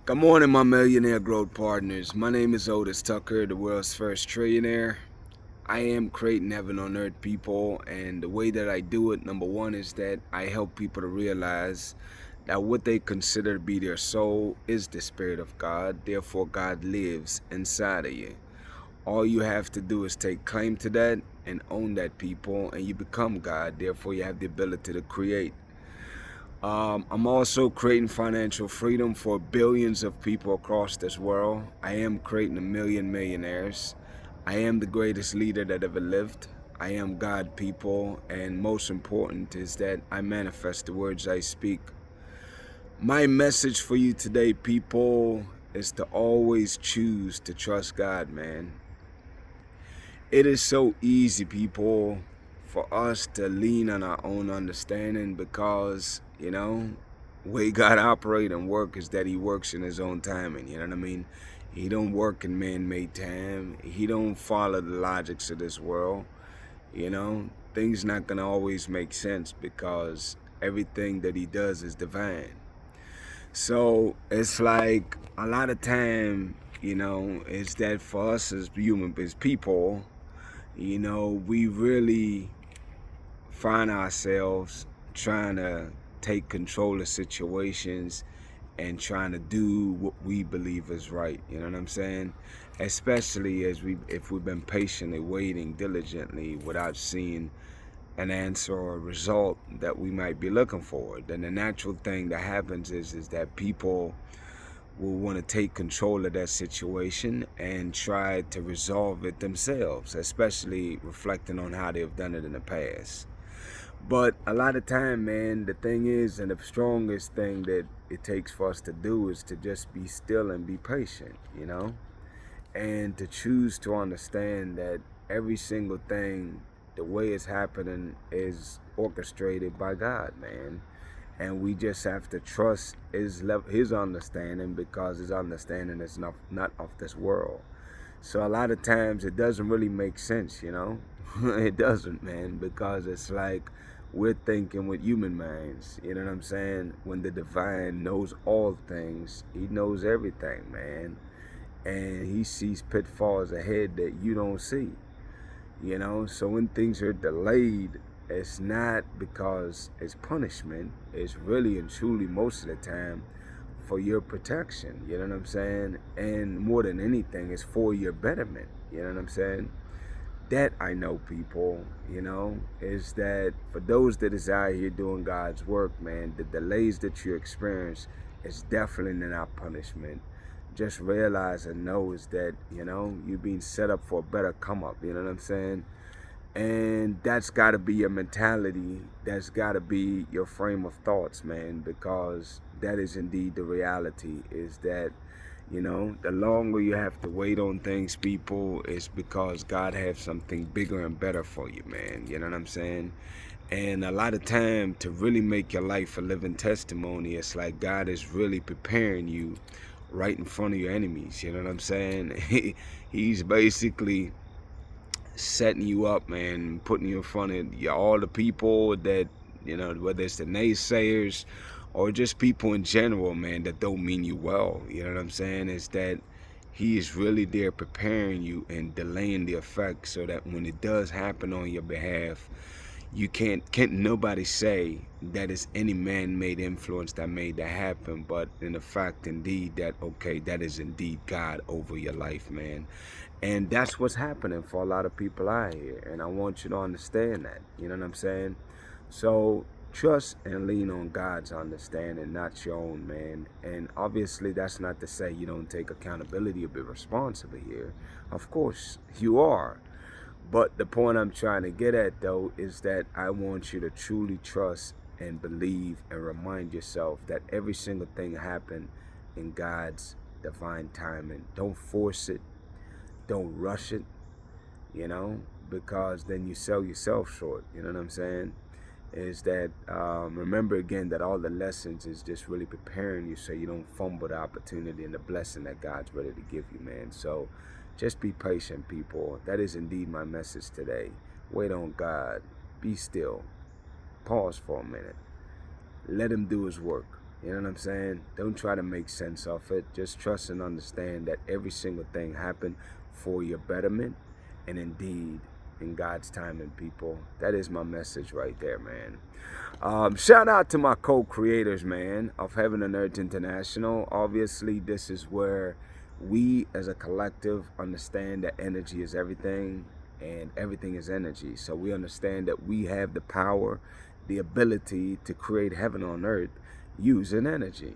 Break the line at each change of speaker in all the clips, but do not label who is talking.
Good morning, my millionaire growth partners. My name is Otis Tucker, the world's first trillionaire. I am creating heaven on earth, people, and the way that I do it, number one, is that I help people to realize that what they consider to be their soul is the Spirit of God. Therefore, God lives inside of you. All you have to do is take claim to that and own that, people, and you become God. Therefore, you have the ability to create. I'm also creating financial freedom for billions of people across this world. I am creating a million millionaires. I am the greatest leader that ever lived. I am God, people, and most important is that I manifest the words I speak. My message for you today, people, is to always choose to trust God, man. It is so easy, people, for us to lean on our own understanding because, way God operate and work is that he works in his own timing, you know what I mean? He don't work in man-made time. He don't follow the logics of this world, you know? Things not gonna always make sense because everything that he does is divine. So it's like a lot of time, is that for us as as people, we really find ourselves trying to take control of situations and trying to do what we believe is right. You know what I'm saying? Especially if we've been patiently waiting diligently without seeing an answer or a result that we might be looking for. Then the natural thing that happens is that people will want to take control of that situation and try to resolve it themselves, especially reflecting on how they've done it in the past. But a lot of time, man, the thing is, and the strongest thing that it takes for us to do is to just be still and be patient, and to choose to understand that every single thing, the way it's happening, is orchestrated by God, man. And we just have to trust his understanding because his understanding is not of this world. So a lot of times it doesn't really make sense. It doesn't, man, because it's like we're thinking with human minds. You know what I'm saying? When the divine knows all things, he knows everything, man. And he sees pitfalls ahead that you don't see. So when things are delayed, it's not because it's punishment. It's really and truly most of the time for your protection. You know what I'm saying? And more than anything, it's for your betterment. You know what I'm saying? That I know, people, is that for those that is out here doing God's work, man, the delays that you experience is definitely not punishment. Just realize and know is that, you're being set up for a better come up, you know what I'm saying? And that's got to be your mentality. That's got to be your frame of thoughts, man, because that is indeed the reality is that, the longer you have to wait on things, people, is because God has something bigger and better for you, man. You know what I'm saying? And a lot of time to really make your life a living testimony, it's like God is really preparing you right in front of your enemies. You know what I'm saying? He's basically setting you up, man, putting you in front of all the people that, whether it's the naysayers or just people in general, man, that don't mean you well. You know what I'm saying? Is that he is really there preparing you and delaying the effect so that when it does happen on your behalf, you can't nobody say that it's any man-made influence that made that happen, but in the fact indeed that, okay, that is indeed God over your life, man. And that's what's happening for a lot of people out here, and I want you to understand that. You know what I'm saying? So trust and lean on God's understanding, not your own, man. And obviously that's not to say you don't take accountability or be responsible here. Of course you are. But the point I'm trying to get at, though, is that I want you to truly trust and believe and remind yourself that every single thing happened in God's divine timing. Don't force it. Don't rush it, you know, because then you sell yourself short. You know what I'm saying? Is that remember again that all the lessons is just really preparing you so you don't fumble the opportunity and the blessing that God's ready to give you, man. So just be patient, people. That is indeed my message today. Wait on God. Be still. Pause for a minute. Let him do his work. You know what I'm saying? Don't try to make sense of it. Just trust and understand that every single thing happened for your betterment, and indeed in God's timing, people. That is my message right there, man. Shout out to my co-creators, man, of Heaven and Earth International. Obviously, this is where we as a collective understand that energy is everything and everything is energy. So we understand that we have the power, the ability to create heaven on earth using energy.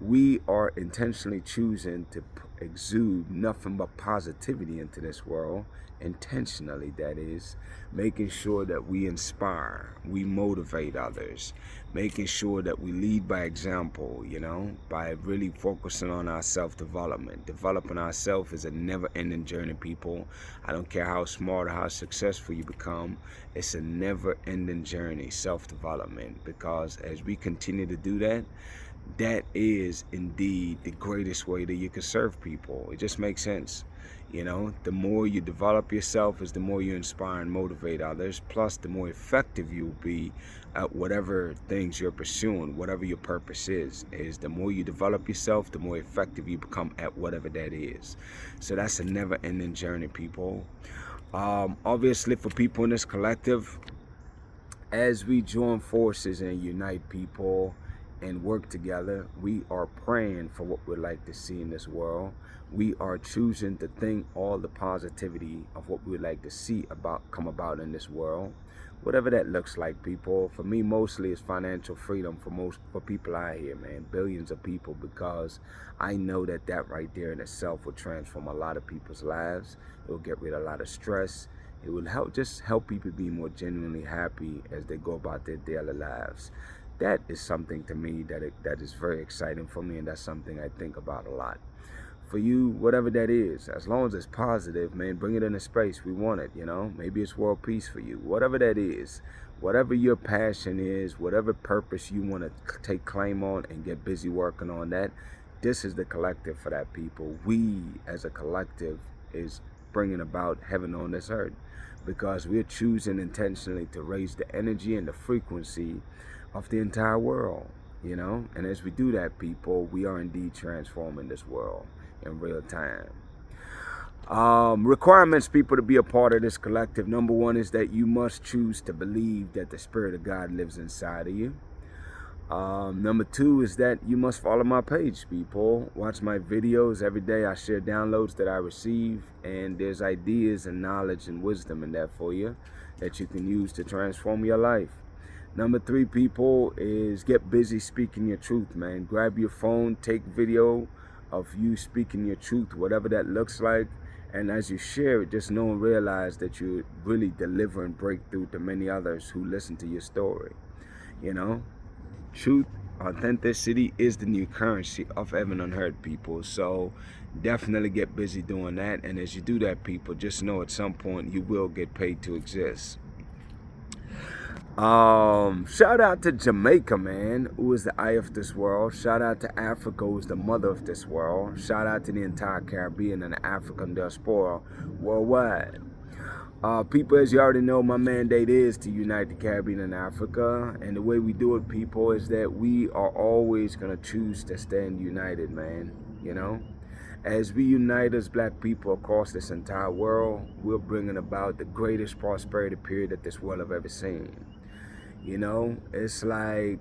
We are intentionally choosing to exude nothing but positivity into this world, intentionally, that is, making sure that we inspire, we motivate others, making sure that we lead by example, you know, by really focusing on our self-development. Developing ourselves is a never-ending journey, people. I don't care how smart or how successful you become, it's a never-ending journey, self-development, because as we continue to do that, that is indeed the greatest way that you can serve people. It just makes sense. You know, the more you develop yourself is the more you inspire and motivate others. Plus, the more effective you'll be at whatever things you're pursuing, whatever your purpose is the more you develop yourself, the more effective you become at whatever that is. So that's a never-ending journey, people. Obviously, for people in this collective, as we join forces and unite people and work together, we are praying for what we'd like to see in this world. We are choosing to think all the positivity of what we'd like to see come about in this world. Whatever that looks like, people. For me, mostly it's financial freedom for people out here, man. Billions of people, because I know that right there in itself will transform a lot of people's lives. It will get rid of a lot of stress. It will help people be more genuinely happy as they go about their daily lives. That is something to me that is very exciting for me, and that's something I think about a lot. For you, whatever that is, as long as it's positive, man, bring it into space. We want it, you know. Maybe it's world peace for you. Whatever that is, whatever your passion is, whatever purpose you want to take claim on and get busy working on that, this is the collective for that, people. We, as a collective, is bringing about heaven on this earth, because we're choosing intentionally to raise the energy and the frequency of the entire world, you know. And as we do that, people, we are indeed transforming this world in real time. Requirements, people, to be a part of this collective. Number one is that you must choose to believe that the Spirit of God lives inside of you. Number two is that you must follow my page, people. Watch my videos every day. I share downloads that I receive, and there's ideas and knowledge and wisdom in that for you that you can use to transform your life. Number three, people, is get busy speaking your truth, man. Grab your phone, take video of you speaking your truth, whatever that looks like. And as you share it, just know and realize that you're really delivering breakthrough to many others who listen to your story. You know, truth, authenticity is the new currency of heaven on earth, people. So definitely get busy doing that. And as you do that, people, just know at some point you will get paid to exist. Shout out to Jamaica, man, who is the eye of this world. Shout out to Africa, who is the mother of this world. Shout out to the entire Caribbean and the African diaspora worldwide. People, as you already know, my mandate is to unite the Caribbean and Africa. And the way we do it, people, is that we are always going to choose to stand united, man. You know? As we unite as black people across this entire world, we're bringing about the greatest prosperity period that this world have ever seen. You know, it's like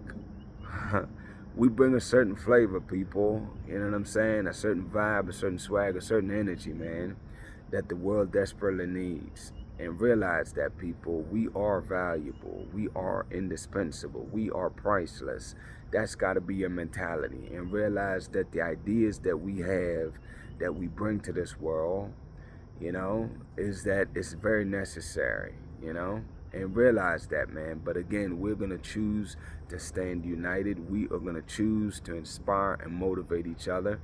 we bring a certain flavor, people. You know what I'm saying? A certain vibe, a certain swag, a certain energy, man, that the world desperately needs. And realize that, people, we are valuable. We are indispensable. We are priceless. That's got to be your mentality. And realize that the ideas that we have, that we bring to this world, you know, is that it's very necessary, you know. And realize that, man. But again, we're going to choose to stand united. We are going to choose to inspire and motivate each other.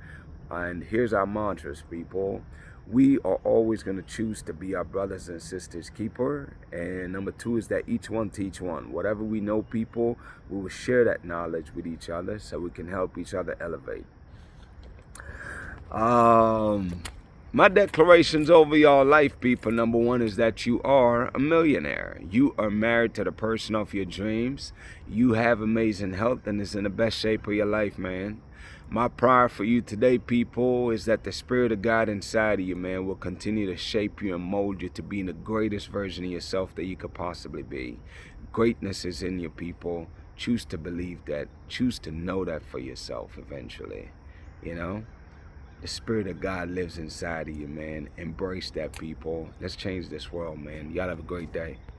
And here's our mantras, people. We are always going to choose to be our brothers and sisters' keeper. And number two is that each one teach one. Whatever we know, people, we will share that knowledge with each other so we can help each other elevate. My declarations over your life, people, number one is that you are a millionaire. You are married to the person of your dreams. You have amazing health and is in the best shape of your life, man. My prayer for you today, people, is that the Spirit of God inside of you, man, will continue to shape you and mold you to be the greatest version of yourself that you could possibly be. Greatness is in you, people. Choose to believe that. Choose to know that for yourself eventually, you know? The Spirit of God lives inside of you, man. Embrace that, people. Let's change this world, man. Y'all have a great day.